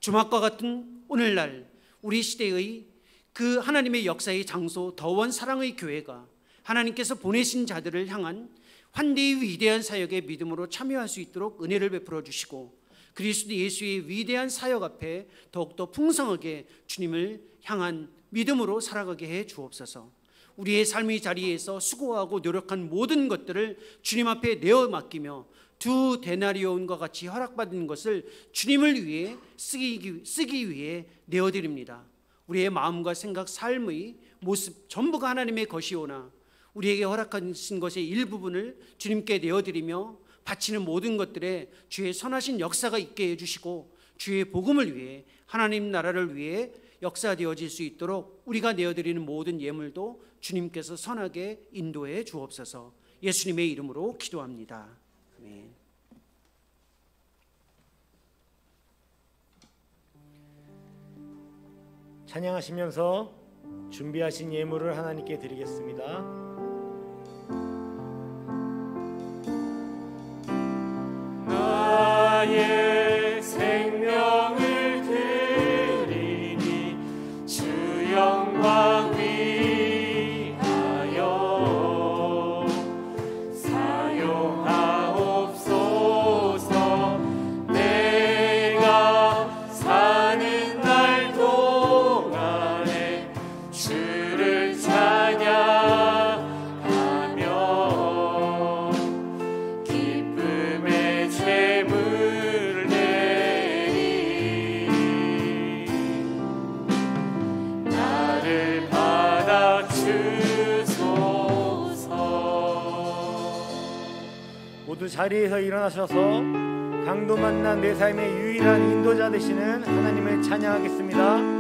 Speaker 3: 주막과 같은 오늘날 우리 시대의 그 하나님의 역사의 장소 더원 사랑의 교회가 하나님께서 보내신 자들을 향한 환대의 위대한 사역에 믿음으로 참여할 수 있도록 은혜를 베풀어 주시고 그리스도 예수의 위대한 사역 앞에 더욱더 풍성하게 주님을 향한 믿음으로 살아가게 해 주옵소서. 우리의 삶의 자리에서 수고하고 노력한 모든 것들을 주님 앞에 내어 맡기며 2 데나리온과 같이 허락받은 것을 주님을 위해 쓰기 위해 내어드립니다. 우리의 마음과 생각, 삶의 모습 전부가 하나님의 것이오나 우리에게 허락하신 것의 일부분을 주님께 내어드리며 바치는 모든 것들에 주의 선하신 역사가 있게 해주시고 주의 복음을 위해 하나님 나라를 위해 역사되어질 수 있도록 우리가 내어드리는 모든 예물도 주님께서 선하게 인도해 주옵소서. 예수님의 이름으로 기도합니다. 아멘.
Speaker 4: 찬양하시면서 준비하신 예물을 하나님께 드리겠습니다.
Speaker 5: 나의 생명을 드리니 주 영광 위하여 사용하옵소서. 내가 사는 날 동안에 주를 찬양하며 기쁨의 제물 내리 나를 받아 주소서.
Speaker 4: 모두 자리에서 일어나셔서 강도 만난 내 삶의 유일한 인도자 되시는 하나님을 찬양하겠습니다.